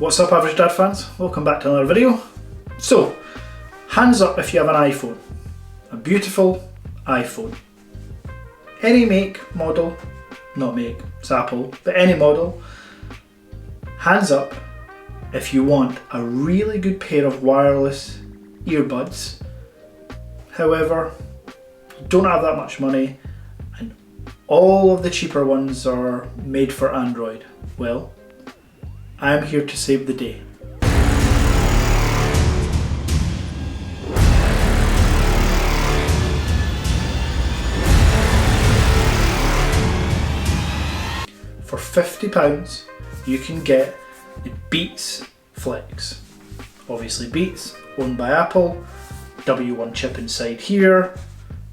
What's up, Average Dad fans? Welcome back to another video. So, hands up if you have an iPhone. A beautiful iPhone. Any make, model, not make, it's Apple, but any model. Hands up if you want a really good pair of wireless earbuds. However, you don't have that much money and all of the cheaper ones are made for Android. Well, I'm here to save the day. For £50 you can get the Beats Flex. Obviously Beats, owned by Apple, W1 chip inside here,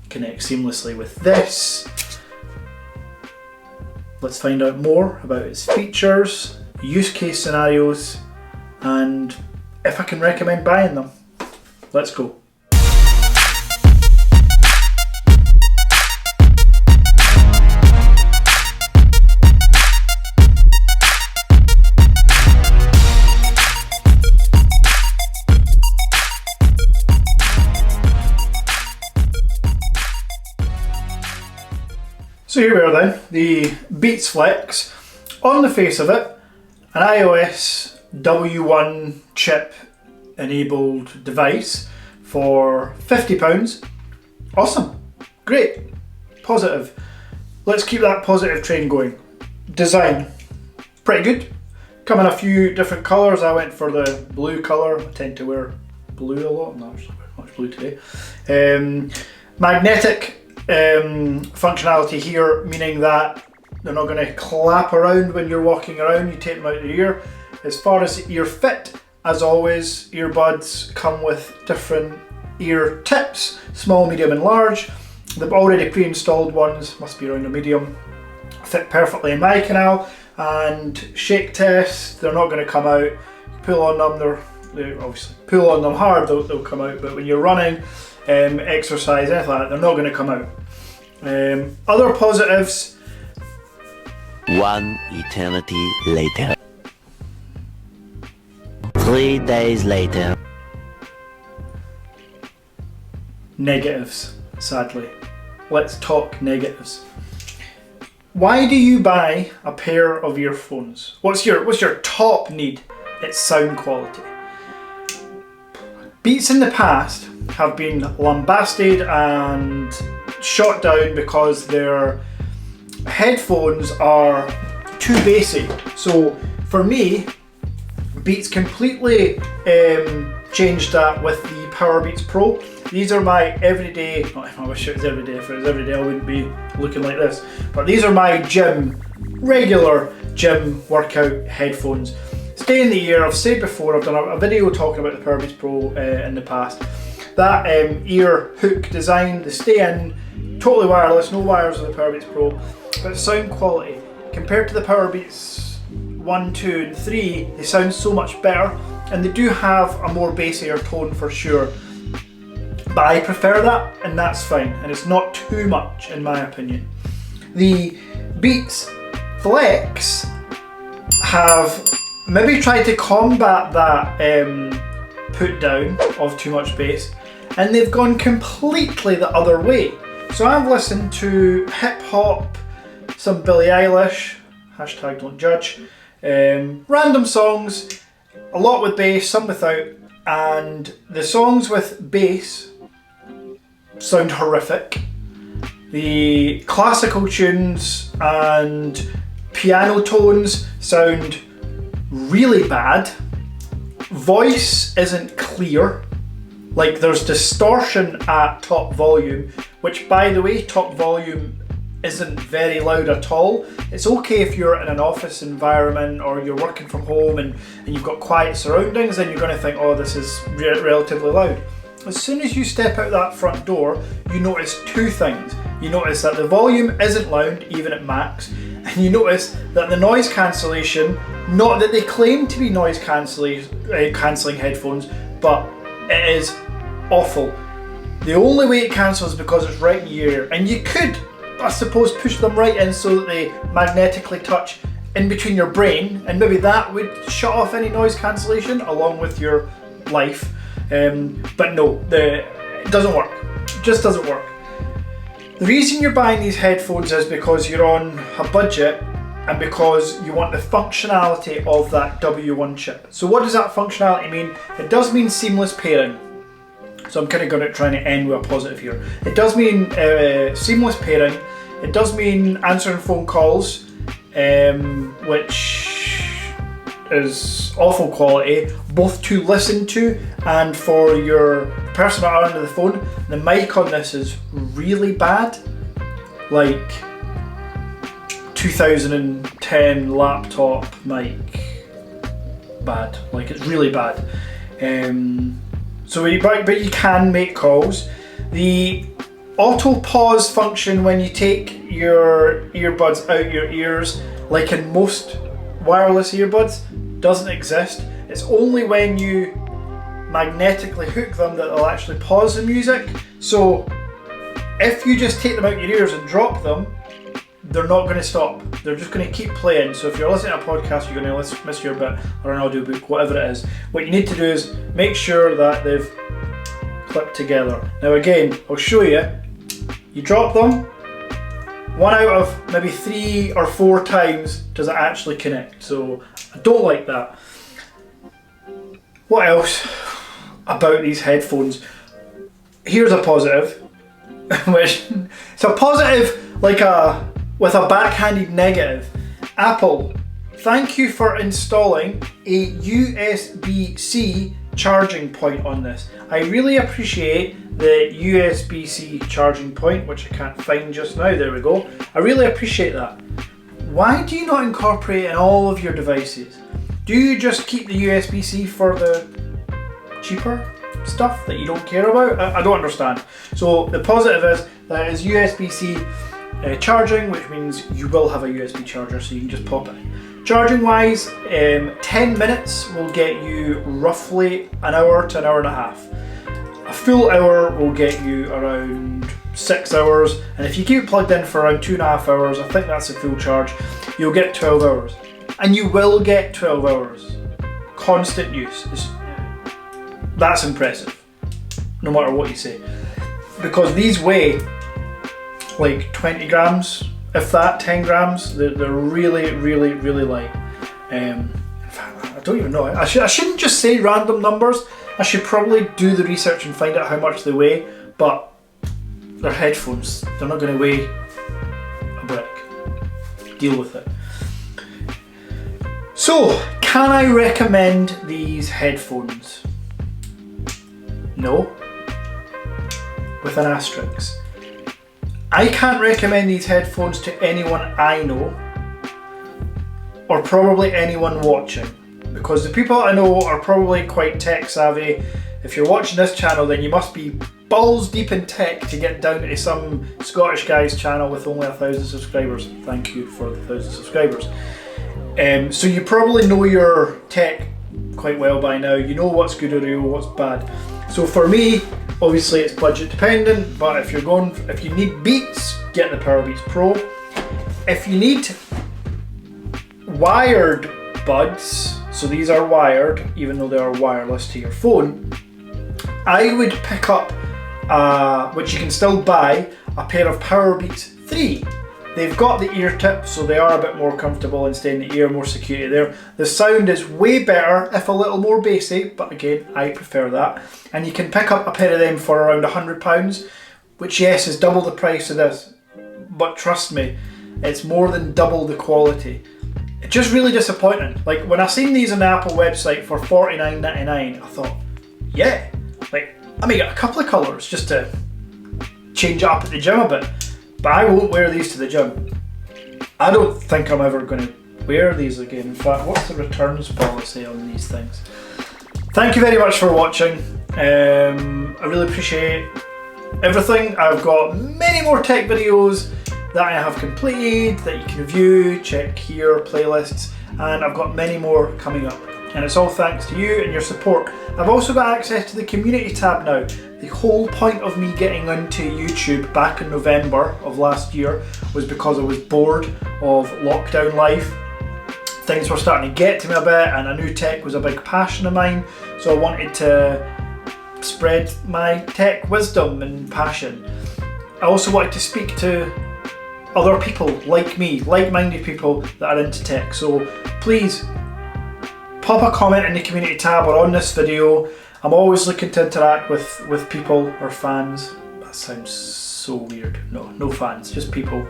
connects seamlessly with this. Let's find out more about its features, use case scenarios, and if I can recommend buying them. Let's go. So here we are then, the Beats Flex. On the face of it, an iOS W1 chip enabled device for £50. Awesome, great, positive. Let's keep that positive train going. Design, pretty good. Come in a few different colours. I went for the blue colour. I tend to wear blue a lot. I'm not actually wearing much blue today. Magnetic functionality here, meaning that they're not going to clap around when you're walking around. You take them out of your ear. As far as ear fit, as always, earbuds come with different ear tips, small, medium and large. The already pre-installed ones, must be around a medium, fit perfectly in my canal. And shake test, they're not going to come out. Pull on them, they obviously pull on them hard, they'll come out, but when you're running, exercise, anything like that, they're not going to come out. Other positives. One eternity later. 3 days later. Negatives, sadly. Let's talk negatives. Why do you buy a pair of earphones? What's your top need? It's sound quality. Beats in the past have been lambasted and shot down because their headphones are too bassy. So for me, Beats completely changed that with the Powerbeats Pro. These are my everyday, I wish it was everyday. If it was everyday I wouldn't be looking like this. But these are my regular gym workout headphones. Stay in the ear. I've said before, I've done a video talking about the Powerbeats Pro in the past. That ear hook design, they stay in, totally wireless, no wires with the Powerbeats Pro. But sound quality, compared to the Powerbeats 1, 2 and 3, they sound so much better, and they do have a more bassier tone for sure. But I prefer that, and that's fine, and it's not too much in my opinion. The Beats Flex have maybe tried to combat that put down of too much bass, and they've gone completely the other way. So I've listened to hip hop, some Billie Eilish, hashtag don't judge, random songs, a lot with bass, some without, and the songs with bass sound horrific. The classical tunes and piano tones sound really bad. Voice isn't clear. Like, there's distortion at top volume, which, by the way, top volume isn't very loud at all. It's okay if you're in an office environment or you're working from home and you've got quiet surroundings, then you're going to think, oh, this is relatively loud. As soon as you step out that front door, you notice two things. You notice that the volume isn't loud, even at max, and you notice that the noise cancellation, not that they claim to be noise cancelling headphones, but it is awful. The only way it cancels is because it's right in your ear, and you could, I suppose, push them right in so that they magnetically touch in between your brain, and maybe that would shut off any noise cancellation along with your life. But no, it doesn't work. It just doesn't work. The reason you're buying these headphones is because you're on a budget and because you want the functionality of that W1 chip. So what does that functionality mean? It does mean seamless pairing. So I'm kind of going to try and end with a positive here. It does mean seamless pairing. It does mean answering phone calls, which is awful quality, both to listen to and for your person at the end of the phone. The mic on this is really bad, like 2010 laptop mic bad, like it's really bad. But you can make calls. The auto pause function when you take your earbuds out your ears, like in most wireless earbuds, doesn't exist. It's only when you magnetically hook them that they'll actually pause the music. So if you just take them out your ears and drop them, they're not going to stop. They're just going to keep playing. So if you're listening to a podcast, you're going to miss your bit, or an audiobook, whatever it is. What you need to do is make sure that they've clipped together. Now again, I'll show you. You drop them, 1 out of maybe 3 or 4 times does it actually connect. So I don't like that. What else about these headphones? Here's a positive, which it's a positive with a backhanded negative. Apple, thank you for installing a USB-C charging point on this. I really appreciate the USB-C charging point, which I can't find just now. There we go. I really appreciate that. Why do you not incorporate it in all of your devices? Do you just keep the USB-C for the cheaper stuff that you don't care about? I don't understand. So the positive is that it's USB-C charging, which means you will have a USB charger, so you can just pop it in. Charging wise, 10 minutes will get you roughly an hour to an hour and a half. A full hour will get you around 6 hours, and if you keep it plugged in for around 2.5 hours, I think that's a full charge, you'll get 12 hours. And you will get 12 hours. Constant use. That's impressive, no matter what you say. Because these weigh like 20 grams, if that, 10 grams. They're really, really, really light. In fact, I don't even know. I shouldn't just say random numbers. I should probably do the research and find out how much they weigh, but they're headphones. They're not going to weigh a brick. Deal with it. So, can I recommend these headphones? No. With an asterisk. I can't recommend these headphones to anyone I know, or probably anyone watching, because the people I know are probably quite tech savvy. If you're watching this channel, then you must be balls deep in tech to get down to some Scottish guy's channel with only 1,000 subscribers. Thank you for the 1,000 subscribers. So you probably know your tech quite well by now. You know what's good or what's bad. So for me, obviously it's budget dependent, but if you need Beats, get the Powerbeats Pro. If you need wired buds, so these are wired, even though they are wireless to your phone, I would pick up, which you can still buy, a pair of Powerbeats 3. They've got the ear tip, so they are a bit more comfortable and stay in the ear, more security there. The sound is way better, if a little more bassy, but again, I prefer that. And you can pick up a pair of them for around £100, which yes, is double the price of this. But trust me, it's more than double the quality. It's just really disappointing. Like, when I seen these on the Apple website for $49.99, I thought, yeah, like, I may get a couple of colours just to change it up at the gym a bit. But I won't wear these to the gym. I don't think I'm ever going to wear these again. In fact, what's the returns policy on these things? Thank you very much for watching. I really appreciate everything. I've got many more tech videos that I have completed that you can view, check here, playlists, and I've got many more coming up. And it's all thanks to you and your support. I've also got access to the community tab now. The whole point of me getting into YouTube back in November of last year was because I was bored of lockdown life. things were starting to get to me a bit, and I knew tech was a big passion of mine, so I wanted to spread my tech wisdom and passion. I also wanted to speak to other people like me, like-minded people that are into tech. So please pop a comment in the community tab or on this video. I'm always looking to interact with people or fans. That sounds so weird. No fans, just people,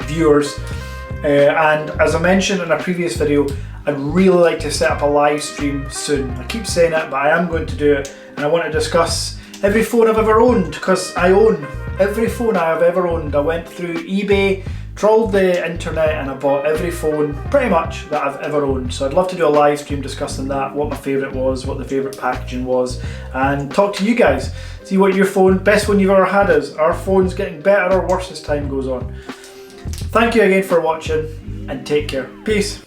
viewers. And as I mentioned in a previous video, I'd really like to set up a live stream soon. I keep saying it, but I am going to do it, and I want to discuss every phone I've ever owned, because I own every phone I have ever owned. I went through eBay, trawled the internet, and I bought every phone pretty much that I've ever owned. So I'd love to do a live stream discussing that, what my favourite was, what the favourite packaging was, and talk to you guys. See what your best phone you've ever had is. Are phones getting better or worse as time goes on? Thank you again for watching, and take care. Peace.